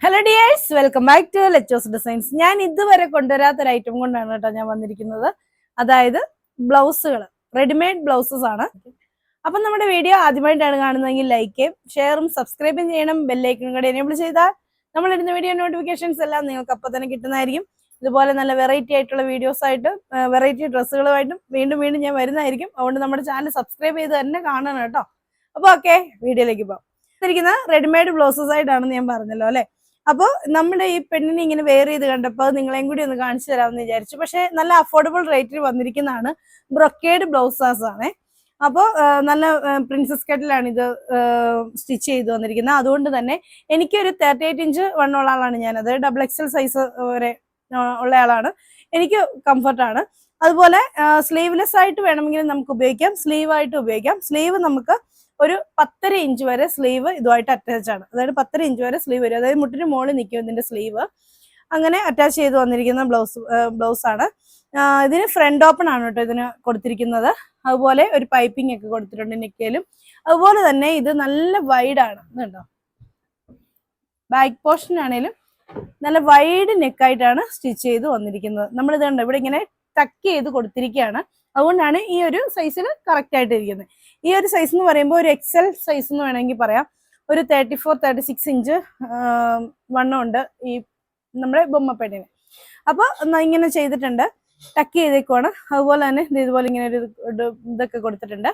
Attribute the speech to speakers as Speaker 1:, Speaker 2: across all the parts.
Speaker 1: Hello dears, welcome back to Letos designs. ഞാൻ ഇതുവരെ കൊണ്ടുവരാത്തൊരു item കൊണ്ടാണ് കേട്ടോ ഞാൻ വന്നിരിക്കുന്നത്. അതായത് ബ്ലൗസുകൾ, റെഡിമെയ്ഡ് ബ്ലൗസസ് ആണ്. അപ്പം നമ്മുടെ വീഡിയോ ആദ്യമായിട്ടാണ് കാണുന്നതെങ്കിൽ ലൈക്കും ഷെയറും സബ്സ്ക്രൈബും ചെയ്യണം. ബെല്ലൈക്കൺ കൂടെ എനേബിൾ ചെയ്താൽ നമ്മളിടുന്ന വീഡിയോ നോട്ടിഫിക്കേഷൻസ് എല്ലാം നിങ്ങൾക്ക് അപ്പം തന്നെ കിട്ടുന്നതായിരിക്കും. ഇതുപോലെ നല്ല വെറൈറ്റി ആയിട്ടുള്ള വീഡിയോസ് ആയിട്ട് വെറൈറ്റി ഡ്രസ്സുകളുമായിട്ടും വീണ്ടും വീണ്ടും ഞാൻ വരുന്നതായിരിക്കും. അതുകൊണ്ട് നമ്മുടെ ചാനൽ സബ്സ്ക്രൈബ് ചെയ്ത് തന്നെ കാണണം കേട്ടോ. അപ്പോൾ ഓക്കെ, വീഡിയോയിലേക്ക് പോകാം. റെഡിമെയ്ഡ് ബ്ലൗസസ് ആയിട്ടാണെന്ന് ഞാൻ പറഞ്ഞല്ലോ അല്ലെ. അപ്പോൾ നമ്മുടെ ഈ പെണ്ണിനെ ഇങ്ങനെ വെയർ ചെയ്ത് കണ്ടപ്പോൾ നിങ്ങളെയും കൂടി ഒന്ന് കാണിച്ചു തരാമെന്ന് വിചാരിച്ചു. പക്ഷെ നല്ല അഫോർഡബിൾ റേറ്റിൽ വന്നിരിക്കുന്നതാണ്. ബ്രൊക്കേഡ് ബ്ലൗസസ് ആണ്. അപ്പോൾ നല്ല പ്രിൻസസ് കട്ടിലാണ് ഇത് സ്റ്റിച്ച് ചെയ്ത് വന്നിരിക്കുന്നത്. അതുകൊണ്ട് തന്നെ എനിക്കൊരു 38 ഇഞ്ച് വണ്ണുള്ള ആളാണ് ഞാനത്. XXL സൈസ് വരെ ഉള്ള ആളാണ്. എനിക്ക് കംഫർട്ടാണ്. അതുപോലെ സ്ലീവ്ലെസ് ആയിട്ട് വേണമെങ്കിൽ നമുക്ക് ഉപയോഗിക്കാം, സ്ലീവ് ആയിട്ട് ഉപയോഗിക്കാം. സ്ലീവ് നമുക്ക് ഒരു 10.5 ഇഞ്ച് വരെ സ്ലീവ് ഇതുമായിട്ട് അറ്റാച്ച് ആണ്. അതായത് 10.5 ഇഞ്ച് വരെ സ്ലീവ് വരും. അതായത് മുട്ടിന് മുകളിൽ നിൽക്കും ഇതിന്റെ സ്ലീവ്. അങ്ങനെ അറ്റാച്ച് ചെയ്ത് വന്നിരിക്കുന്ന ബ്ലൗസ് ആണ്. ഇതിന് ഫ്രണ്ട് ഓപ്പൺ ആണ് കേട്ടോ ഇതിന് കൊടുത്തിരിക്കുന്നത്. അതുപോലെ ഒരു പൈപ്പിംഗ് ഒക്കെ കൊടുത്തിട്ടുണ്ട് നെക്കിലും. അതുപോലെ തന്നെ ഇത് നല്ല വൈഡ് ആണ്. ഇതുണ്ടോ, ബാക്ക് പോർഷൻ ആണെങ്കിലും നല്ല വൈഡ് നെക്കായിട്ടാണ് സ്റ്റിച്ച് ചെയ്ത് വന്നിരിക്കുന്നത്. നമ്മളിത് കണ്ടോ, ഇവിടെ ഇങ്ങനെ ടക്ക് ചെയ്ത് കൊടുത്തിരിക്കുകയാണ്. അതുകൊണ്ടാണ് ഈ ഒരു സൈസിൽ കറക്റ്റ് ആയിട്ട് ഇരിക്കുന്നത്. ഈ ഒരു സൈസ് എന്ന് പറയുമ്പോൾ ഒരു XL സൈസ് എന്ന് വേണമെങ്കിൽ പറയാം. ഒരു 34-36 ഇഞ്ച് വണ്ണമുണ്ട് ഈ നമ്മുടെ ബൊമ്മപ്പെട്ടിന്. അപ്പോൾ ഇങ്ങനെ ചെയ്തിട്ടുണ്ട്, ടക്ക് ചെയ്തേക്കുവാണ്. അതുപോലെ തന്നെ ഇതുപോലെ ഇങ്ങനെ ഒരു ഇതൊക്കെ കൊടുത്തിട്ടുണ്ട്.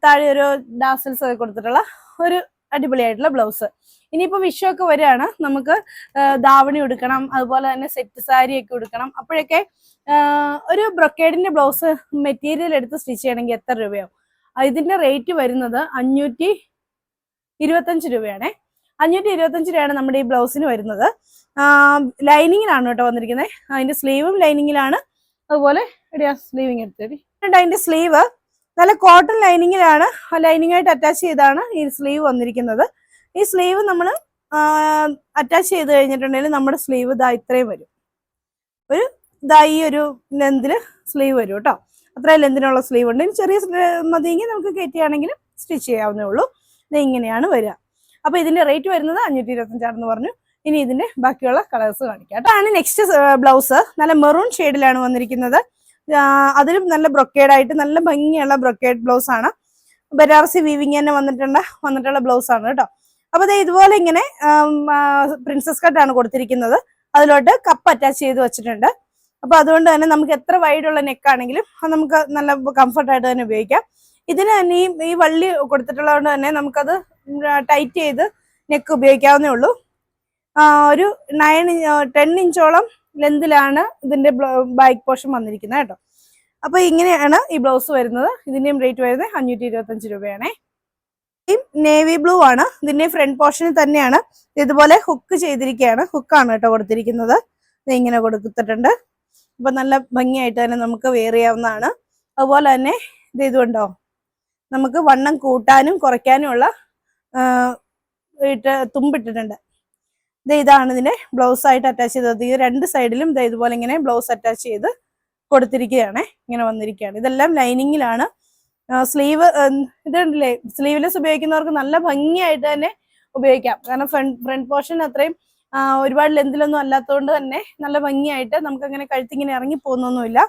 Speaker 1: താഴെ ഒരു ഡാസൽസ് ഒക്കെ കൊടുത്തിട്ടുള്ള ഒരു അടിപൊളിയായിട്ടുള്ള ബ്ലൗസ്. ഇനിയിപ്പോൾ വിഷുവൊക്കെ വരികയാണ്, നമുക്ക് ധാവണി ഉടുക്കണം, അതുപോലെ തന്നെ സെറ്റ് സാരി ഒക്കെ ഉടുക്കണം. അപ്പോഴൊക്കെ ഒരു ബ്രൊക്കേഡിന്റെ ബ്ലൗസ് മെറ്റീരിയൽ എടുത്ത് സ്റ്റിച്ച് ചെയ്യണമെങ്കിൽ എത്ര രൂപയാവും? ഇതിന്റെ റേറ്റ് വരുന്നത് 525 രൂപയാണേ. 525 രൂപയാണ് നമ്മുടെ ഈ ബ്ലൗസിന് വരുന്നത്. ലൈനിങ്ങിലാണ് കേട്ടോ വന്നിരിക്കുന്നത്. അതിന്റെ സ്ലീവും ലൈനിങ്ങിലാണ്. അതുപോലെ സ്ലീവിങ് എടുത്തത്. അതിന്റെ സ്ലീവ് നല്ല കോട്ടൺ ലൈനിങ്ങിലാണ്, ലൈനിങ് ആയിട്ട് അറ്റാച്ച് ചെയ്താണ് ഈ സ്ലീവ് വന്നിരിക്കുന്നത്. ഈ സ്ലീവ് നമ്മൾ അറ്റാച്ച് ചെയ്ത് കഴിഞ്ഞിട്ടുണ്ടെങ്കിൽ നമ്മുടെ സ്ലീവ് ഇതാ ഇത്രയും വരും. ഒരു ഈ ഒരു ലെന്തിൽ സ്ലീവ് വരും കേട്ടോ. അത്രയും ലെന്തിനുള്ള സ്ലീവ് ഉണ്ട്. ഇനി ചെറിയ മതിയെങ്കിൽ നമുക്ക് കയറ്റിയാണെങ്കിലും സ്റ്റിച്ച് ചെയ്യാവുന്നേ ഉള്ളൂ. ഇത് ഇങ്ങനെയാണ് വരിക. അപ്പോൾ ഇതിന്റെ റേറ്റ് വരുന്നത് 525 പറഞ്ഞു. ഇനി ഇതിന്റെ ബാക്കിയുള്ള കളേഴ്സ് കാണിക്കാം. അതാണ് നെക്സ്റ്റ് ബ്ലൗസ്. നല്ല മെറൂൺ ഷെയ്ഡിലാണ് വന്നിരിക്കുന്നത്. അതിലും നല്ല ബ്രൊക്കേഡ് ആയിട്ട് നല്ല ഭംഗിയുള്ള ബ്രൊക്കേഡ് ബ്ലൗസ് ആണ്. ബനാറസി വീവിങ് തന്നെ വന്നിട്ടുള്ള ബ്ലൗസ് ആണ് കേട്ടോ. അപ്പൊ ഇതുപോലെ ഇങ്ങനെ പ്രിൻസസ് കട്ടാണ് കൊടുത്തിരിക്കുന്നത്. അതിലോട്ട് കപ്പ് അറ്റാച്ച് ചെയ്ത് വെച്ചിട്ടുണ്ട്. അപ്പൊ അതുകൊണ്ട് തന്നെ നമുക്ക് എത്ര വൈഡുള്ള നെക്കാണെങ്കിലും നമുക്ക് നല്ല കംഫർട്ടായിട്ട് തന്നെ ഉപയോഗിക്കാം. ഇതിന് തന്നെ ഈ വള്ളി കൊടുത്തിട്ടുള്ളത് കൊണ്ട് തന്നെ നമുക്കത് ടൈറ്റ് ചെയ്ത് നെക്ക് ഉപയോഗിക്കാവുന്നേ ഉള്ളൂ. ഒരു 10 ഇഞ്ചോളം ലെന്തിലാണ് ഇതിന്റെ ബാക്ക് പോർഷൻ വന്നിരിക്കുന്നത് കേട്ടോ. അപ്പൊ ഇങ്ങനെയാണ് ഈ ബ്ലൗസ് വരുന്നത്. ഇതിന്റെയും റേറ്റ് വരുന്നത് 525 രൂപയാണേ. ഈ നേവി ബ്ലൂ ആണ്. ഇതിന്റെ ഫ്രണ്ട് പോർഷനിൽ തന്നെയാണ് ഇതുപോലെ ഹുക്ക് ചെയ്തിരിക്കുകയാണ്. ഹുക്കാണ് കേട്ടോ കൊടുത്തിരിക്കുന്നത്. ഇത് ഇങ്ങനെ കൊടുത്തിട്ടുണ്ട്. അപ്പൊ നല്ല ഭംഗിയായിട്ട് തന്നെ നമുക്ക് വെയർ ചെയ്യാവുന്നതാണ്. അതുപോലെ തന്നെ ഇതുണ്ടോ, നമുക്ക് വണ്ണം കൂട്ടാനും കുറയ്ക്കാനും ഉള്ള തുമ്പിട്ടിട്ടുണ്ട്. ഇതാണ് ഇതിന്റെ ബ്ലൗസ് ആയിട്ട് അറ്റാച്ച് ചെയ്തത്. ഈ രണ്ട് സൈഡിലും ഇതുപോലെ ഇങ്ങനെ ബ്ലൗസ് അറ്റാച്ച് ചെയ്ത് കൊടുത്തിരിക്കുകയാണ്. ഇങ്ങനെ വന്നിരിക്കുകയാണ്. ഇതെല്ലാം ലൈനിങ്ങിലാണ്. സ്ലീവ് ഇതുണ്ടല്ലേ, സ്ലീവ്ലെസ് ഉപയോഗിക്കുന്നവർക്ക് നല്ല ഭംഗിയായിട്ട് തന്നെ ഉപയോഗിക്കാം. കാരണം ഫ്രണ്ട് പോർഷൻ അത്രയും ഒരുപാട് ലെന്തിലൊന്നും അല്ലാത്തതുകൊണ്ട് തന്നെ നല്ല ഭംഗിയായിട്ട് നമുക്ക് അങ്ങനെ കഴുത്തിങ്ങനെ ഇറങ്ങി പോകുന്നൊന്നുമില്ല.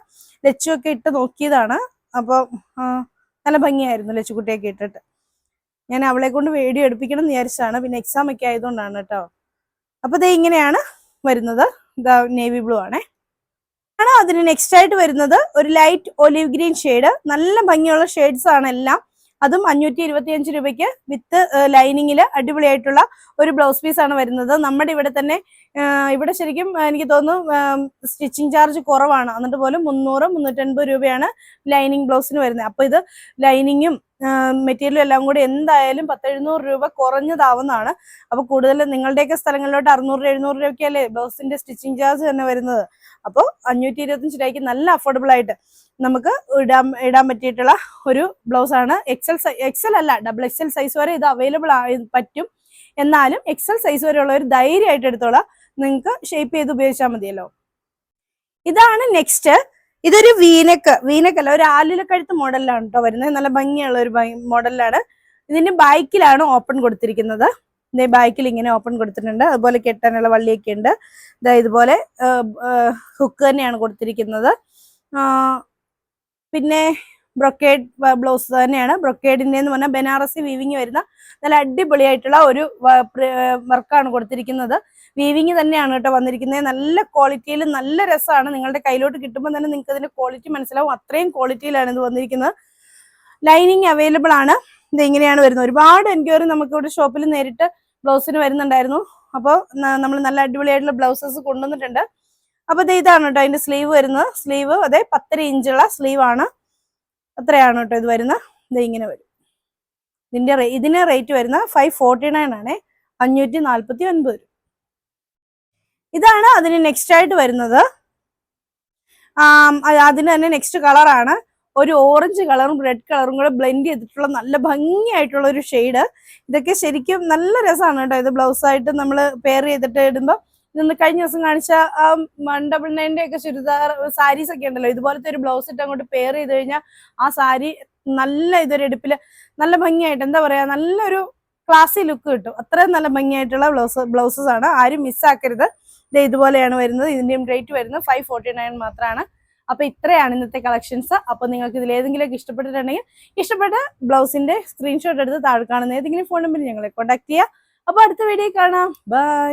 Speaker 1: ലച്ചുവൊക്കെ ഇട്ട് നോക്കിയതാണ്. അപ്പോൾ നല്ല ഭംഗിയായിരുന്നു ലച്ചുകുട്ടിയൊക്കെ ഇട്ടിട്ട്. ഞാൻ അവളെ കൊണ്ട് വീഡിയോ എടുപ്പിക്കണം എന്ന് വിചാരിച്ചാണ്. പിന്നെ എക്സാം ഒക്കെ ആയതുകൊണ്ടാണ് കേട്ടോ. അപ്പൊ ഇങ്ങനെയാണ് വരുന്നത്. നേവി ബ്ലൂ ആണേ. അതിന് നെക്സ്റ്റ് ആയിട്ട് വരുന്നത് ഒരു ലൈറ്റ് ഒലിവ് ഗ്രീൻ ഷെയ്ഡ്. നല്ല ഭംഗിയുള്ള ഷെയ്ഡ്സ് ആണ് എല്ലാം. അതും 525 രൂപയ്ക്ക് വിത്ത് ലൈനിങ്ങില് അടിപൊളിയായിട്ടുള്ള ഒരു ബ്ലൗസ് പീസ് ആണ് വരുന്നത്. നമ്മുടെ ഇവിടെ തന്നെ ഇവിടെ ശരിക്കും എനിക്ക് തോന്നുന്നു സ്റ്റിച്ചിങ് ചാർജ് കുറവാണ്. എന്നിട്ട് പോലും 300-350 രൂപയാണ് ലൈനിങ് ബ്ലൗസിന് വരുന്നത്. അപ്പൊ ഇത് ലൈനിങ്ങും മെറ്റീരിയലും എല്ലാം കൂടി എന്തായാലും 1000-700 രൂപ കുറഞ്ഞതാവുന്നതാണ്. അപ്പൊ കൂടുതൽ നിങ്ങളുടെയൊക്കെ സ്ഥലങ്ങളിലോട്ട് 600-700 രൂപയ്ക്കല്ലേ ബ്ലൗസിന്റെ സ്റ്റിച്ചിങ് ചാർജ് തന്നെ വരുന്നത്. അപ്പോൾ 525 രൂപയ്ക്ക് നല്ല അഫോർഡബിൾ ആയിട്ട് നമുക്ക് ഇടാൻ പറ്റിയിട്ടുള്ള ഒരു ബ്ലൗസ് ആണ്. XL അല്ല, XXL സൈസ് വരെ ഇത് അവൈലബിൾ പറ്റും. എന്നാലും XL സൈസ് വരെ ഉള്ളവർ ധൈര്യമായിട്ട് എടുത്തോളാം. നിങ്ങൾക്ക് ഷേപ്പ് ചെയ്ത് ഉപയോഗിച്ചാൽ മതിയല്ലോ. ഇതാണ് നെക്സ്റ്റ്. ഇതൊരു വീനക്കല്ല, ഒരു ആലിലക്കഴുത്ത് മോഡലിലാണ് കേട്ടോ വരുന്നത്. നല്ല ഭംഗിയുള്ള ഒരു മോഡലിലാണ്. ഇതിന്റെ ബാക്കിലാണ് ഓപ്പൺ കൊടുത്തിരിക്കുന്നത്. ഇതേ ബാക്കിൽ ഇങ്ങനെ ഓപ്പൺ കൊടുത്തിട്ടുണ്ട്. അതുപോലെ കെട്ടാനുള്ള വള്ളിയൊക്കെ ഉണ്ട്. ഇതുപോലെ ഹുക്ക് തന്നെയാണ് കൊടുത്തിരിക്കുന്നത്. പിന്നെ ബ്രൊക്കേഡ് ബ്ലൗസ് തന്നെയാണ്. ബ്രൊക്കേഡിന്റെ എന്ന് പറഞ്ഞാൽ ബനാറസി വീവിങ് വരുന്ന നല്ല അടിപൊളിയായിട്ടുള്ള ഒരു വർക്കാണ് കൊടുത്തിരിക്കുന്നത്. വീവിങ് തന്നെയാണ് കേട്ടോ വന്നിരിക്കുന്നത്. നല്ല ക്വാളിറ്റിയിൽ നല്ല രസമാണ്. നിങ്ങളുടെ കയ്യിലോട്ട് കിട്ടുമ്പോൾ തന്നെ നിങ്ങൾക്ക് ഇതിന്റെ ക്വാളിറ്റി മനസ്സിലാവും. അത്രയും ക്വാളിറ്റിയിലാണ് ഇത് വന്നിരിക്കുന്നത്. ലൈനിങ് അവൈലബിൾ ആണ്. ഇത് ഇങ്ങനെയാണ് വരുന്നത്. ഒരുപാട് എൻക്വയറി നമുക്ക് ഇവിടെ ഷോപ്പിൽ നേരിട്ട് ബ്ലൗസിന് വരുന്നുണ്ടായിരുന്നു. അപ്പോൾ നമ്മൾ നല്ല അടിപൊളിയായിട്ടുള്ള ബ്ലൗസസ് കൊണ്ടുവന്നിട്ടുണ്ട്. അപ്പോൾ ഇതാണ് കേട്ടോ അതിന്റെ സ്ലീവ് വരുന്നത്. സ്ലീവ് അതെ 10 ഇഞ്ചുള്ള സ്ലീവ് ആണ്. അത്രയാണ് കേട്ടോ ഇത് വരുന്നത്. ഇത് ഇങ്ങനെ വരും. ഇതിന് റേറ്റ് വരുന്ന 549 ആണ്. 549 വരും. ഇതാണ് അതിന് നെക്സ്റ്റ് ആയിട്ട് വരുന്നത്. അതിന് തന്നെ നെക്സ്റ്റ് കളറാണ് ഒരു ഓറഞ്ച് കളറും റെഡ് കളറും കൂടെ ബ്ലെൻഡ് ചെയ്തിട്ടുള്ള നല്ല ഭംഗിയായിട്ടുള്ള ഒരു ഷെയ്ഡ്. ഇതൊക്കെ ശരിക്കും നല്ല രസമാണ് കേട്ടോ. ഇത് ബ്ലൗസായിട്ട് നമ്മൾ പെയർ ചെയ്തിട്ട് ഇടുമ്പോൾ ഇതൊന്ന് കഴിഞ്ഞ ദിവസം കാണിച്ച 199 ഒക്കെ ചുരിദാർ സാരീസ് ഒക്കെ ഉണ്ടല്ലോ, ഇതുപോലത്തെ ഒരു ബ്ലൗസ് ഇട്ട് അങ്ങോട്ട് പെയർ ചെയ്ത് കഴിഞ്ഞാൽ ആ സാരി നല്ല ഇതൊരു എടുപ്പില് നല്ല ഭംഗിയായിട്ട് എന്താ പറയാ നല്ലൊരു ക്ലാസി ലുക്ക് കിട്ടും. അത്രയും നല്ല ഭംഗിയായിട്ടുള്ള ബ്ലൗസസ് ആണ്. ആരും മിസ്സാക്കരുത്. ഇത് ഇതുപോലെയാണ് വരുന്നത്. ഇതിന്റെയും റേറ്റ് വരുന്നത് 549 മാത്രമാണ്. അപ്പൊ ഇത്രയാണ് ഇന്നത്തെ കളക്ഷൻസ്. അപ്പൊ നിങ്ങൾക്ക് ഇതിൽ ഏതെങ്കിലും ഇഷ്ടപ്പെട്ടിട്ടുണ്ടെങ്കിൽ ഇഷ്ടപ്പെട്ട ബ്ലൗസിന്റെ സ്ക്രീൻഷോട്ട് എടുത്ത് താഴെ കാണുന്ന ഏതെങ്കിലും ഫോൺ നമ്പറിൽ ഞങ്ങളെ കോൺടാക്ട് ചെയ്യുക. അപ്പൊ അടുത്ത വീഡിയോ കാണാം. ബൈ.